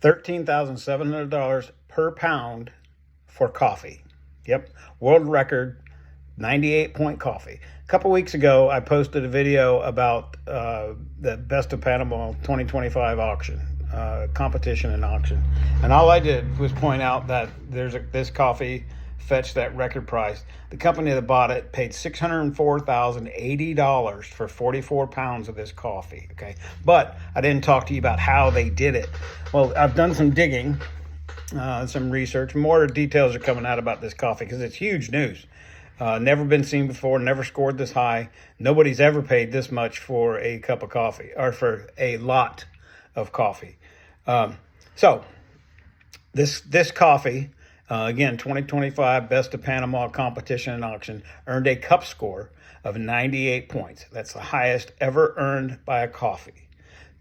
$13,700 per pound for coffee. Yep, world record, 98-point coffee. A couple weeks ago, I posted a video about the Best of Panama 2025 auction, competition and auction. And all I did was point out that this coffee fetched that record price. The company that bought it paid $604,080 for 44 pounds of this coffee. Okay, but I didn't talk to you about how they did it. Well, I've done some digging, some research. More details are coming out about this coffee because it's huge news. Never been seen before, never scored this high. Nobody's ever paid this much for a cup of coffee, or for a lot of coffee. So this coffee, again, 2025 Best of Panama competition and auction, earned a cup score of 98 points. That's the highest ever earned by a coffee.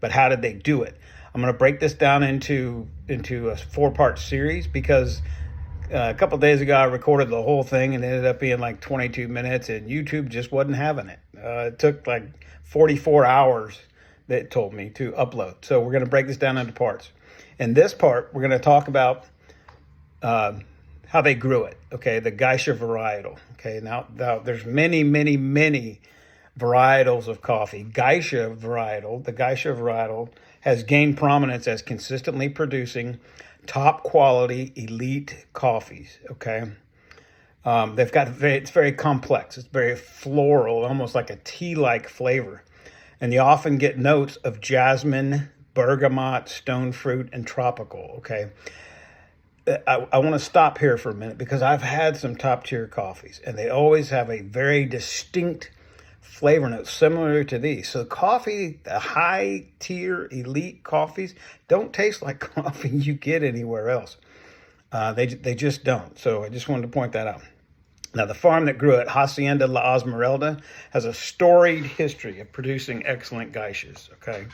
But how did they do it? I'm going to break this down into a 4-part series because a couple of days ago, I recorded the whole thing and it ended up being like 22 minutes, and YouTube just wasn't having it. It took like 44 hours, that told me, to upload. So we're going to break this down into parts. In this part, we're going to talk about how they grew it. Okay, the Geisha varietal. Okay, now there's many varietals of coffee. The Geisha varietal has gained prominence as consistently producing top quality elite coffees. Okay, it's very complex. It's very floral, almost like a tea-like flavor, and you often get notes of jasmine, bergamot, stone fruit, and tropical. Okay, I want to stop here for a minute because I've had some top-tier coffees, and they always have a very distinct flavor note similar to these. So coffee, the high-tier elite coffees, don't taste like coffee you get anywhere else. They just don't. So I just wanted to point that out. Now, the farm that grew it, Hacienda La Esmeralda, has a storied history of producing excellent geishas. Okay,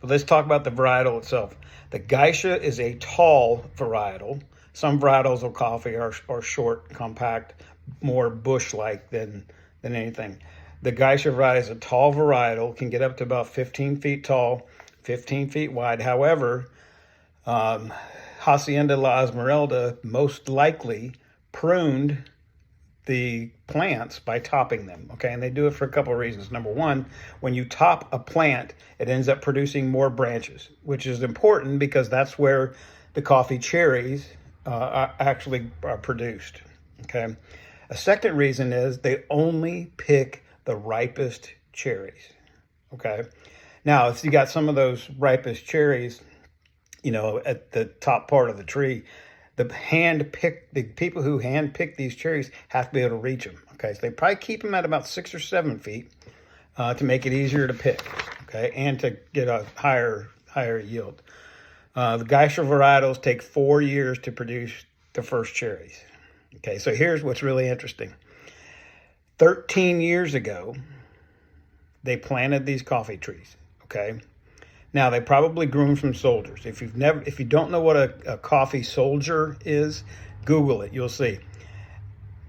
but let's talk about the varietal itself. The geisha is a tall varietal. Some varietals of coffee are short, compact, more bush-like than anything. The Geisha variety is a tall varietal, can get up to about 15 feet tall, 15 feet wide. However, Hacienda La Esmeralda most likely pruned the plants by topping them. Okay, and they do it for a couple of reasons. Number one, when you top a plant, it ends up producing more branches, which is important because that's where the coffee cherries actually are produced. Okay, a second reason is they only pick the ripest cherries. Okay, now if you got some of those ripest cherries, at the top part of the tree, the people who hand pick these cherries have to be able to reach them. Okay, so they probably keep them at about 6 or 7 feet to make it easier to pick. Okay, and to get a higher yield. The Geisha varietals take 4 years to produce the first cherries. Okay, so here's what's really interesting. 13 years ago, they planted these coffee trees. Okay, now they probably grew them from soldiers. If you don't know what a coffee soldier is, Google it. You'll see.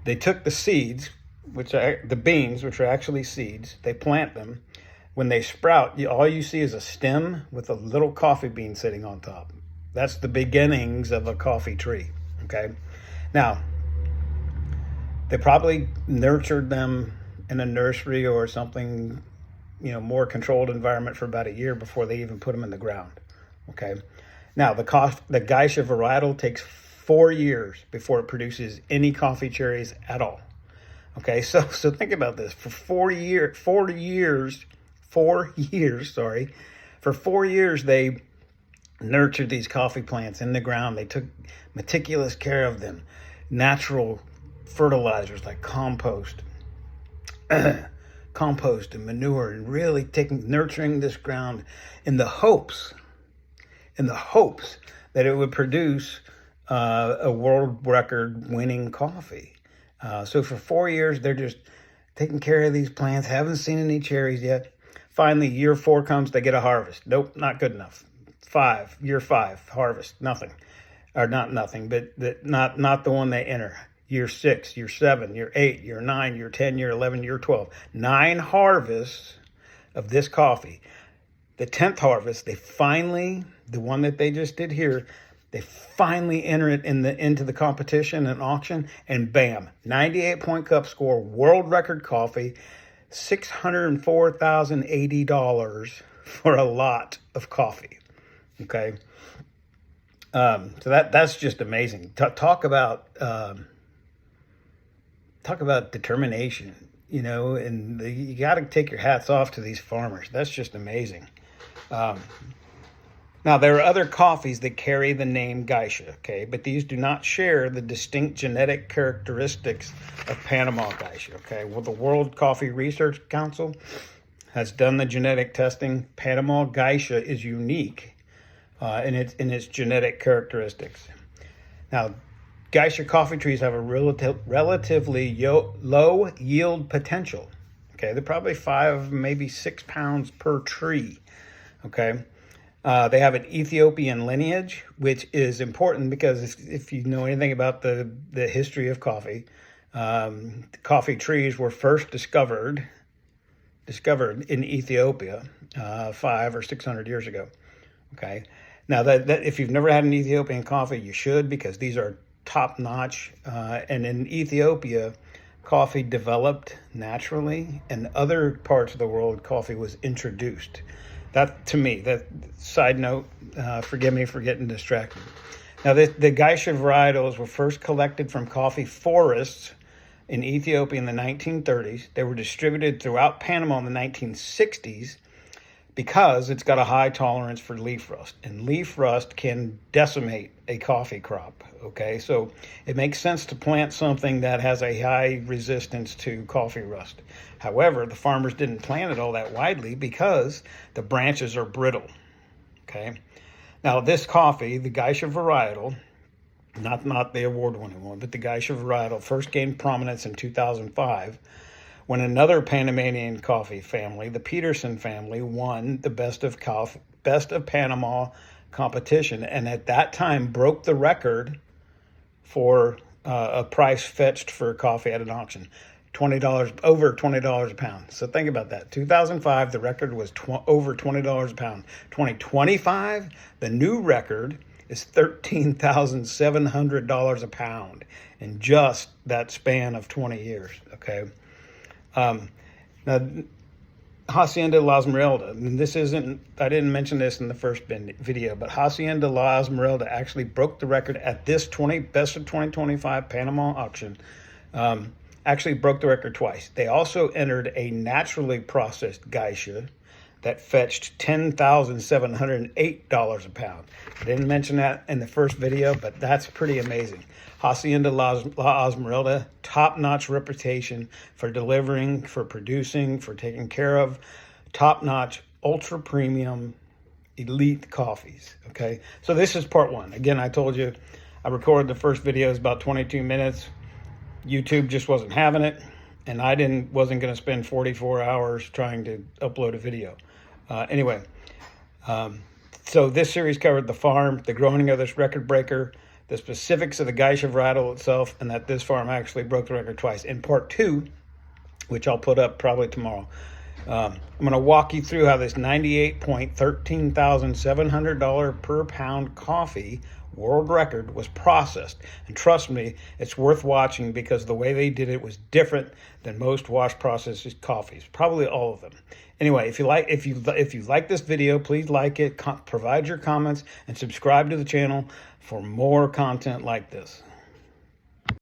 They took the seeds, the beans, which are actually seeds. They plant them. When they sprout, all you see is a stem with a little coffee bean sitting on top. That's the beginnings of a coffee tree. Okay, now they probably nurtured them in a nursery or something, more controlled environment for about a year before they even put them in the ground. Okay, now the Geisha varietal takes 4 years before it produces any coffee cherries at all. Okay, so think about this. For 4 years, they nurtured these coffee plants in the ground. They took meticulous care of them. Natural fertilizers like compost and manure, and really nurturing this ground in the hopes that it would produce a world record winning coffee. So for 4 years, they're just taking care of these plants, haven't seen any cherries yet. Finally, year 4 comes, they get a harvest. Nope, not good enough. Year 5, harvest, nothing. Or not nothing, but not the one they enter. Year 6, year 7, year 8, year 9, year 10, year 11, year 12. 9 harvests of this coffee. The 10th harvest, they finally the one that they just did here, they finally enter it into the competition and auction, and bam, 98-point cup score, world record coffee, $604,080 for a lot of coffee. Okay, so that's just amazing. Talk about determination, you know, and you got to take your hats off to these farmers. That's just amazing. Now, there are other coffees that carry the name Geisha, okay, but these do not share the distinct genetic characteristics of Panama Geisha, okay. Well, the World Coffee Research Council has done the genetic testing. Panama Geisha is unique in its genetic characteristics. Now, Geisha coffee trees have a relatively low yield potential, okay. They're probably 5, maybe 6 pounds per tree, okay. They have an Ethiopian lineage, which is important because if you know anything about the history of coffee, coffee trees were first discovered in Ethiopia 500 or 600 years ago. Okay, now that if you've never had an Ethiopian coffee, you should, because these are top notch. And in Ethiopia, coffee developed naturally, and other parts of the world, coffee was introduced. That, to me, that side note, forgive me for getting distracted. Now, the Geisha varietals were first collected from coffee forests in Ethiopia in the 1930s. They were distributed throughout Panama in the 1960s because it's got a high tolerance for leaf rust. And leaf rust can decimate a coffee crop, okay? So it makes sense to plant something that has a high resistance to coffee rust. However, the farmers didn't plant it all that widely because the branches are brittle, okay? Now, this coffee, the Geisha varietal, not the award-winning one, but the Geisha varietal, first gained prominence in 2005 when another Panamanian coffee family, the Peterson family, won the Best of Panama competition, and at that time broke the record for a price fetched for coffee at an auction. $20, over $20 a pound. So think about that. 2005, the record was over $20 a pound. 2025, the new record is $13,700 a pound in just that span of 20 years. Okay. Now, Hacienda La Esmeralda, and this isn't, I didn't mention this in the first video, but Hacienda La Esmeralda actually broke the record at this Best of 2025 Panama auction. Actually broke the record twice. They also entered a naturally processed Geisha that fetched $10,708 a pound. I didn't mention that in the first video, but that's pretty amazing. Hacienda La Esmeralda, top-notch reputation for delivering, for producing, for taking care of top-notch, ultra-premium, elite coffees, okay? So this is part one. Again, I told you I recorded the first video, it's about 22 minutes. YouTube just wasn't having it, and I wasn't going to spend 44 hours trying to upload a video. Anyway, so this series covered the farm, the growing of this record breaker, the specifics of the Geisha varietal itself, and that this farm actually broke the record twice. In part two, which I'll put up probably tomorrow, I'm going to walk you through how this $13,700 per pound coffee world record was processed. And trust me, it's worth watching because the way they did it was different than most wash processed coffees, probably all of them. Anyway, if you like this video, please like it, provide your comments, and subscribe to the channel for more content like this.